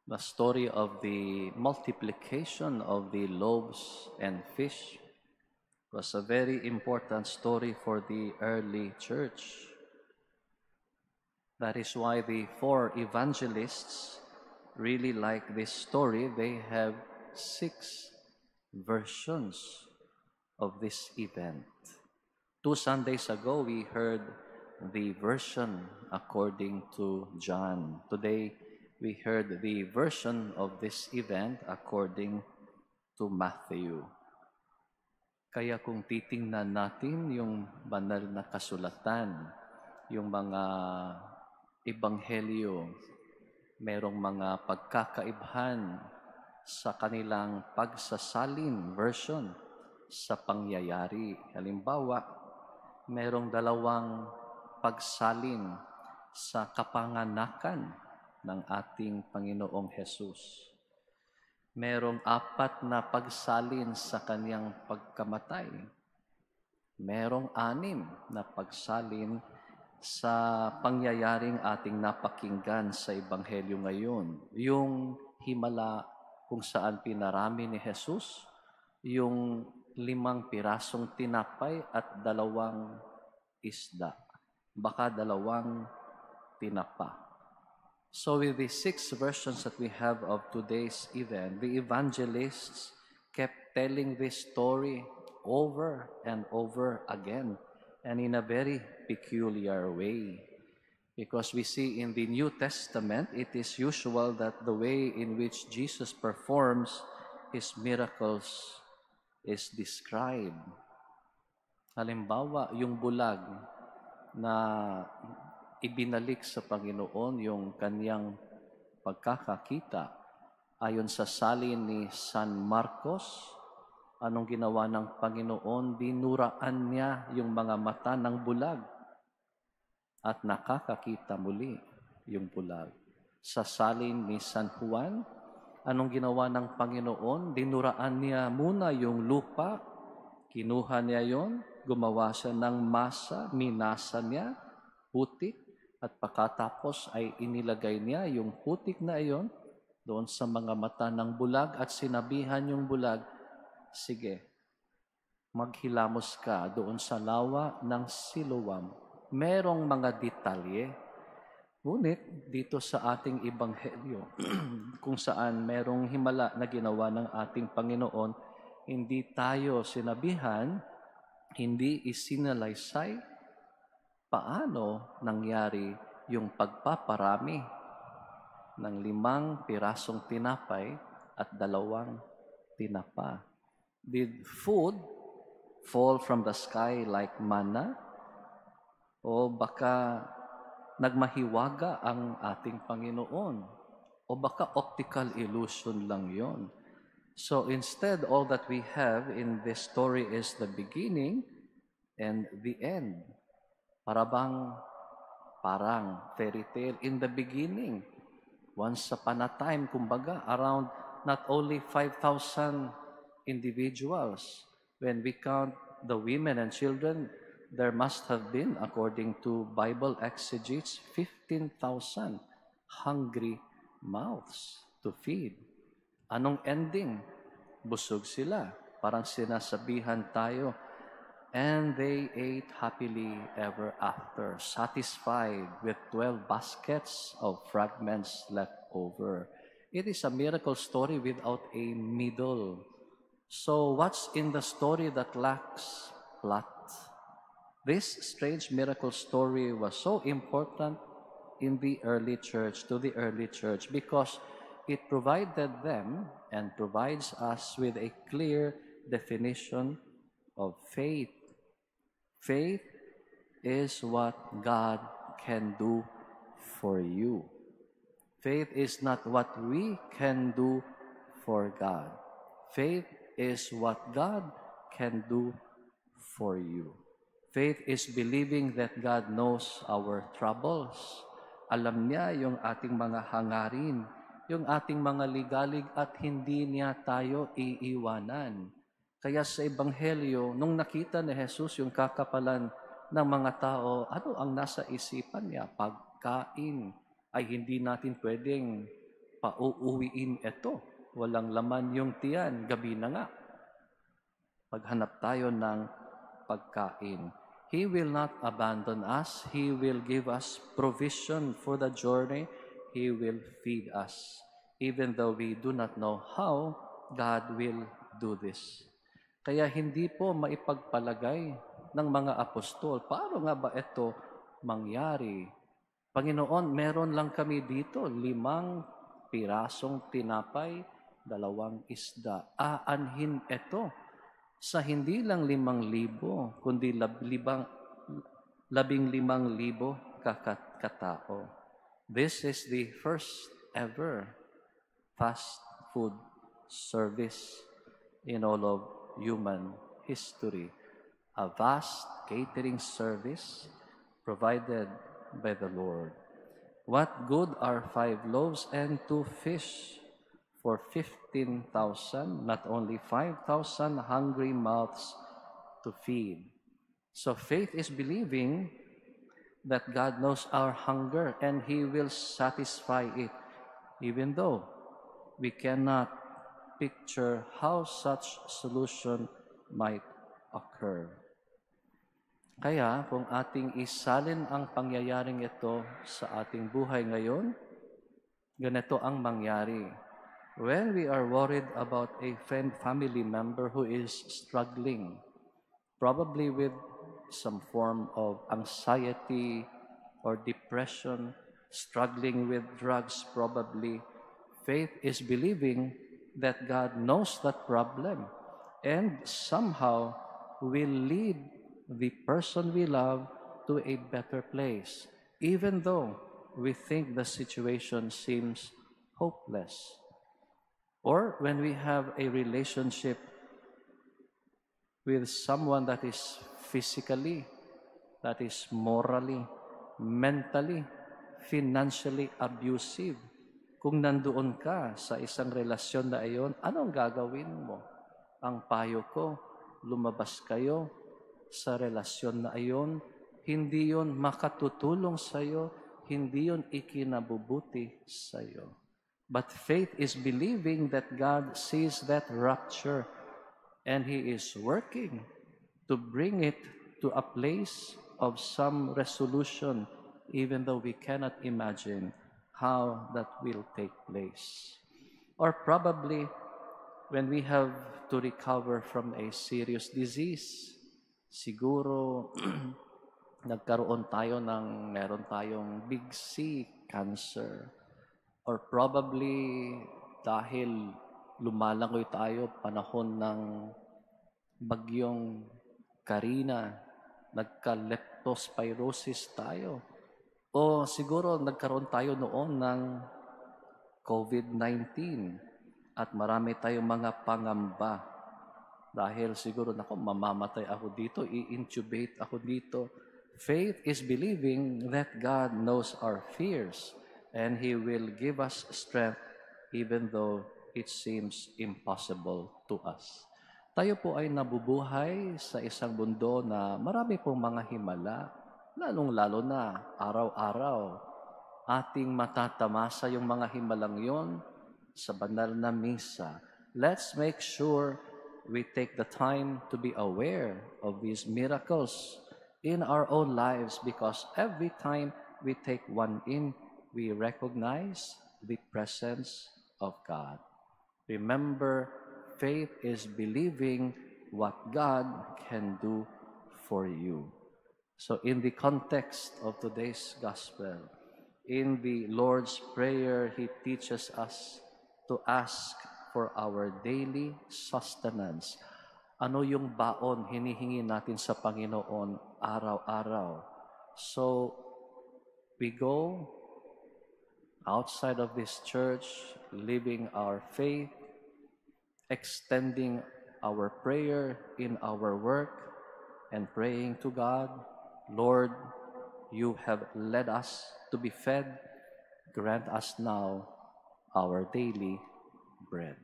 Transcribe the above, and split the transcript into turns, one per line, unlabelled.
The story of the multiplication of the loaves and fish was a very important story for the early church. That is why the four evangelists really like this story. They have 6 versions of this event. 2 Sundays ago, we heard the version according to John. Today, we heard the version of this event according to Matthew. Kaya kung titingnan natin yung banal na kasulatan, yung mga ebanghelyo, merong mga pagkakaibahan sa kanilang pagsasalin version sa pangyayari. Halimbawa, merong 2 pagsalin sa kapanganakan ng ating Panginoong Hesus. Merong 4 na pagsalin sa kanyang pagkamatay. Merong 6 na pagsalin sa pangyayaring ating napakinggan sa Ebanghelyo ngayon. Yung himala kung saan pinarami ni Jesus, yung 5 pirasong tinapay at 2 isda. Baka 2 tinapa. So with the 6 versions that we have of today's event, the evangelists kept telling this story over and over again, and in a very peculiar way. Because we see in the New Testament, it is usual that the way in which Jesus performs His miracles is described. Halimbawa, yung bulag na ibinalik sa Panginoon yung kanyang pagkakakita ayon sa salin ni San Marcos. Anong ginawa ng Panginoon? Dinuraan niya yung mga mata ng bulag at nakakakita muli yung bulag. Sa salin ni San Juan, anong ginawa ng Panginoon? Dinuraan niya muna yung lupa, kinuha niya yon, gumawa siya ng masa, minasa niya, putik, at pagkatapos ay inilagay niya yung putik na iyon doon sa mga mata ng bulag at sinabihan yung bulag, sige, maghilamos ka doon sa lawa ng Siloam. Merong mga detalye. Ngunit dito sa ating ebanghelyo, kung saan merong himala na ginawa ng ating Panginoon, hindi tayo sinabihan, hindi isinalaysay paano nangyari yung pagpaparami ng 5 pirasong tinapay at 2 tinapa. Did food fall from the sky like manna? O baka nagmahiwaga ang ating Panginoon? O baka optical illusion lang yon? So instead, all that we have in this story is the beginning and the end. Parang fairy tale. In the beginning, once upon a time, kumbaga, around not only 5,000 individuals. When we count the women and children, there must have been, according to Bible exegetes, 15,000 hungry mouths to feed. Anong ending? Busog sila. Parang sinasabihan tayo, and they ate happily ever after, satisfied with 12 baskets of fragments left over. It is a miracle story without a middle. So what's in the story that lacks plot? This strange miracle story was so important in the early church, to the early church, because it provided them and provides us with a clear definition of faith. Faith is what God can do for you. Faith is not what we can do for God. Faith is what God can do for you. Faith is believing that God knows our troubles. Alam niya yung ating mga hangarin, yung ating mga ligalig at hindi niya tayo iiwanan. Kaya sa Ebanghelyo, nung nakita ni Jesus yung kakapalan ng mga tao, ano ang nasa isipan niya? Pagkain ay hindi natin pwedeng pauuwiin ito. Walang laman yung tiyan, gabi na nga. Maghanap tayo ng pagkain. He will not abandon us. He will give us provision for the journey. He will feed us. Even though we do not know how, God will do this. Kaya hindi po maipagpalagay ng mga apostol, paano nga ba ito mangyari? Panginoon, meron lang kami dito, 5 pirasong tinapay, 2 isda. Aanhin ito sa hindi lang 5,000, kundi 15,000 katao. This is the first ever fast food service in all of human history. A vast catering service provided by the Lord. What good are 5 loaves and 2 fish for 15,000, not only 5,000 hungry mouths to feed? So faith is believing that God knows our hunger and He will satisfy it, even though we cannot picture how such solution might occur. Kaya kung ating isalin ang pangyayaring ito sa ating buhay ngayon, ganito ang mangyari. When we are worried about a family member who is struggling, probably with some form of anxiety or depression, struggling with drugs probably, faith is believing that God knows that problem and somehow will lead the person we love to a better place, even though we think the situation seems hopeless. Or when we have a relationship with someone that is physically, that is morally, mentally, financially abusive, kung nandoon ka sa isang relasyon na iyon, anong gagawin mo? Ang payo ko, lumabas kayo sa relasyon na iyon, hindi yon makatutulong sa iyo, hindi yon ikinabubuti sa iyo. But faith is believing that God sees that rupture and He is working to bring it to a place of some resolution, even though we cannot imagine how that will take place. Or probably when we have to recover from a serious disease, siguro meron tayong big C, cancer. Or probably dahil lumalangoy tayo panahon ng bagyong Karina, nagka-leptospirosis tayo. O siguro nagkaroon tayo noon ng COVID-19 at marami tayong mga pangamba. Dahil siguro, mamamatay ako dito, i-intubate ako dito. Faith is believing that God knows our fears and He will give us strength even though it seems impossible to us. Tayo po ay nabubuhay sa isang mundo na marami pong mga himala, lalong-lalo na araw-araw. Ating matatamasa yung mga himalang yon sa banal na misa. Let's make sure we take the time to be aware of these miracles in our own lives, because every time we take one in, we recognize the presence of God. Remember, faith is believing what God can do for you. So in the context of today's gospel, in the Lord's Prayer, He teaches us to ask for our daily sustenance. Ano yung baon hinihingi natin sa Panginoon araw-araw? So we go outside of this church, living our faith, extending our prayer in our work, and praying to God, Lord, you have led us to be fed. Grant us now our daily bread.